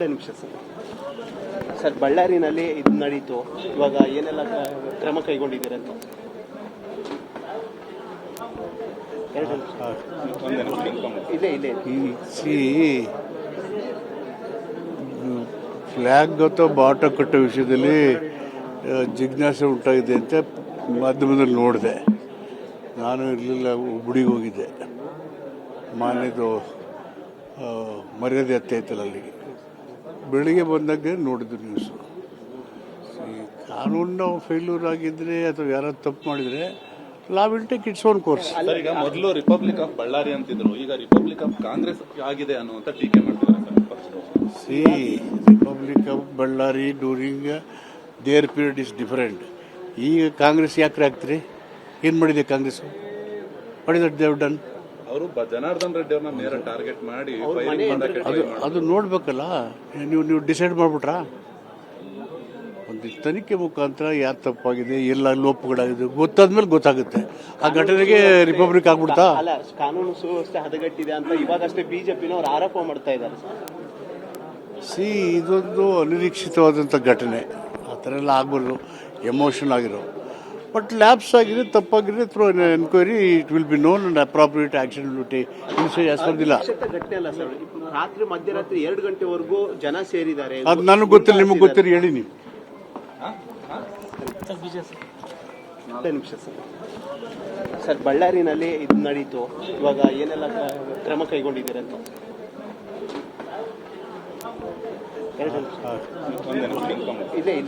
ನಿಮಿಷ ಸರ್, ಬಳ್ಳಾರಿನಲ್ಲಿ ಇದು ನಡೀತು. ಇವಾಗ ಏನೆಲ್ಲ ಕ್ರಮ ಕೈಗೊಂಡಿದ್ದೀರ ಅಂತ? ಇದೆ ಫ್ಲ್ಯಾಗ್ ಅಥವಾ ಬಾಟ ಕಟ್ಟೋ ವಿಷಯದಲ್ಲಿ ಜಿಜ್ಞಾಸೆ ಉಂಟಾಗಿದೆ ಅಂತ ಮಾಧ್ಯಮದಲ್ಲಿ ನೋಡಿದೆ. ನಾನು ಇರಲಿಲ್ಲ, ಹುಬ್ಳಿಗೆ ಹೋಗಿದ್ದೆ. ಮಾನ್ಯದು ಮರ್ಯಾದೆ ಹತ್ತೆ ಐತಲ್ಲ, ಅಲ್ಲಿಗೆ ಬೆಳಿಗ್ಗೆ ಬಂದಾಗ ನೋಡಿದ್ದು ನ್ಯೂಸು. ಕಾನೂನು ಫೇಲ್ಯೂರ್ ಆಗಿದ್ರೆ ಅಥವಾ ಯಾರು ತಪ್ಪು ಮಾಡಿದರೆ law will take its own course. ಈಗ ಮೊದಲು ರಿಪಬ್ಲಿಕ್ ಆಫ್ ಬಳ್ಳಾರಿ ಅಂತಿದ್ರು, ಈಗ ರಿಪಬ್ಲಿಕ್ ಆಫ್ ಕಾಂಗ್ರೆಸ್ ಆಗಿದೆ ಅನ್ನುವಂತ ಟೀಕೆ ಮಾಡ್ತಾರೆ. Republic of Bellary during their period is different. ಈಗ ಕಾಂಗ್ರೆಸ್ ಯಾಕ್ರೆ ಆಗ್ತೀರಿ? ಏನು ಮಾಡಿದೆ Congress? What is that they have done? ಅವರು ಜನಾರ್ದನ್ ರೆಡ್ಡಿ ಅವ್ರನ್ನ ನೇರ ಟಾರ್ಗೆಟ್ ಮಾಡಿ ಅದು ನೋಡ್ಬೇಕಲ್ಲ. ನೀವು ಡಿಸೈಡ್ ಮಾಡ್ಬಿಟ್ರಾ? ಒಂದು ತನಿಖೆ ಮುಖಾಂತರ ಯಾರು ತಪ್ಪಾಗಿದೆ, ಎಲ್ಲ ಲೋಪಗಳಾಗಿದೆ ಗೊತ್ತಾದ್ಮೇಲೆ ಗೊತ್ತಾಗುತ್ತೆ. ಆ ಘಟನೆಗೆ ರಿಪಬ್ಲಿಕ್ ಆಗ್ಬಿಡ್ತಾ? ಅಲ್ಲ, ಕಾನೂನು ಸುವ್ಯವಸ್ಥೆ ಹದಗೆಟ್ಟಿದೆ ಅಂತ ಇವಾಗಷ್ಟೇ ಬಿಜೆಪಿನವರು ಆರೋಪ ಮಾಡ್ತಾ ಇದ್ದಾರೆ. ಇದೊಂದು ಅನಿರೀಕ್ಷಿತವಾದಂಥ ಘಟನೆ. ಆ ಥರ ಎಲ್ಲ ಆಗ್ಬಾರ್ದು, ಎಮೋಷನ್ ಆಗಿರೋ. ಬಟ್ ಲ್ಯಾಬ್ಸ್ ಆಗಿದೆ, ತಪ್ಪಾಗಿದೆ, through enquiry it will be known and appropriate action will be taken. ಘಟನೆ ಅಲ್ಲ ಸರ್, ರಾತ್ರಿ ಮಧ್ಯರಾತ್ರಿ 2 ಗಂಟೆವರೆಗೂ ಜನ ಸೇರಿದ್ದಾರೆ. ಅದು ನನಗೆ ಗೊತ್ತಿಲ್ಲ, ನಿಮಗೆ ಗೊತ್ತಿಲ್ಲ, ಹೇಳಿ ನೀವು. ನಿಮಿಷ ಸರ್, ಬಳ್ಳಾರಿನಲ್ಲಿ ಇದು ನಡೀತು. ಇವಾಗ ಏನೆಲ್ಲ ಕ್ರಮ ಕೈಗೊಂಡಿದ್ದೀರ ಅಂತ? ಇದೆ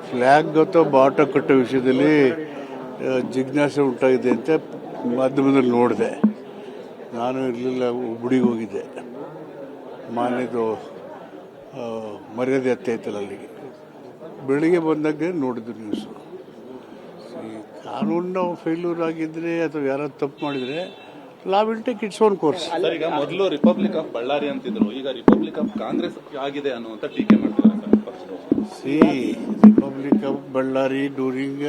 ಫ್ಲ್ಯಾಗ್ ಅಥವಾ ಬಾಟ ಕಟ್ಟೋ ವಿಷಯದಲ್ಲಿ ಜಿಜ್ಞಾಸೆ ಉಂಟಾಗಿದೆ ಅಂತ ಮಾಧ್ಯಮದಲ್ಲಿ ನೋಡಿದೆ. ನಾನು ಇರಲಿಲ್ಲ, ಹುಬ್ಳಿಗೆ ಹೋಗಿದ್ದೆ. ಮಾನ್ಯದು ಮರ್ಯಾದೆ ಹತ್ತೆ ಐತಲ್ಲ, ಅಲ್ಲಿಗೆ ಬೆಳಿಗ್ಗೆ ಬಂದಾಗ ನೋಡಿದ್ದು ನ್ಯೂಸು. ಕಾನೂನು ಫೇಲ್ಯೂರ್ ಆಗಿದ್ರೆ ಅಥವಾ ಯಾರು ತಪ್ಪು ಮಾಡಿದರೆ law will take its own course. ಈಗ ಮೊದಲು ರಿಪಬ್ಲಿಕ್ ಆಫ್ ಬಳ್ಳಾರಿ ಅಂತಿದ್ರು, ಈಗ ರಿಪಬ್ಲಿಕ್ ಆಫ್ ಕಾಂಗ್ರೆಸ್ ಆಗಿದೆ ಅನ್ನುವಂತ ಟೀಕೆ ಮಾಡ್ತಾರೆ. Republic of Bellary during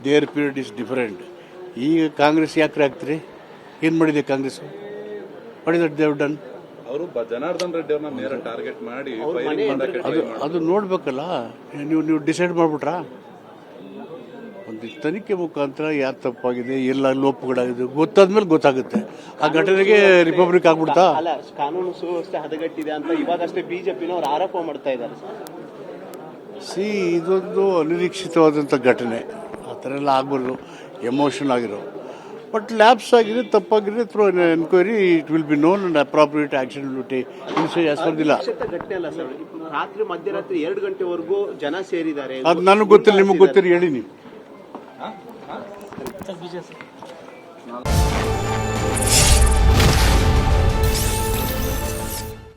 their period is different. ಈಗ ಕಾಂಗ್ರೆಸ್ ಯಾಕ್ರೆ ಆಗ್ತೀರಿ? ಏನು ಮಾಡಿದೆ Congress? What is that they have done? ಅವರು ಜನಾರ್ದನ್ ರೆಡ್ಡಿ ಅವ್ರನ್ನ ನೇರ ಟಾರ್ಗೆಟ್ ಮಾಡಿ ಅದು ನೋಡ್ಬೇಕಲ್ಲ. ನೀವು ಡಿಸೈಡ್ ಮಾಡ್ಬಿಟ್ರಾ? ಒಂದು ತನಿಖೆ ಮುಖಾಂತರ ಯಾರು ತಪ್ಪಾಗಿದೆ, ಎಲ್ಲ ಲೋಪಗಳಾಗಿದೆ ಗೊತ್ತಾದ್ಮೇಲೆ ಗೊತ್ತಾಗುತ್ತೆ. ಆ ಘಟನೆಗೆ ರಿಪಬ್ಲಿಕ್ ಆಗ್ಬಿಡ್ತಾ? ಅಲ್ಲ, ಕಾನೂನು ಸುವ್ಯವಸ್ಥೆ ಹದಗೆಟ್ಟಿದೆ ಅಂತ ಇವಾಗಷ್ಟೇ ಬಿಜೆಪಿನವರು ಆರೋಪ ಮಾಡ್ತಾ ಇದ್ದಾರೆ. ಇದೊಂದು ಅನಿರೀಕ್ಷಿತವಾದಂಥ ಘಟನೆ. ಆ ಥರ ಎಲ್ಲ ಆಗ್ಬಾರ್ದು, ಎಮೋಷನ್ ಆಗಿರೋ. ಬಟ್ ಲ್ಯಾಬ್ಸ್ ಆಗಿದೆ, ತಪ್ಪಾಗಿದೆ, through enquiry it will be known and appropriate action will be taken. ಘಟನೆ ಅಲ್ಲ ಸರ್, ರಾತ್ರಿ ಮಧ್ಯರಾತ್ರಿ 2 ಗಂಟೆವರೆಗೂ ಜನ ಸೇರಿದ್ದಾರೆ. ಅದು ನನಗೆ ಗೊತ್ತಿಲ್ಲ, ನಿಮಗೆ ಗೊತ್ತಿಲ್ಲ, ಹೇಳಿ ನೀವು.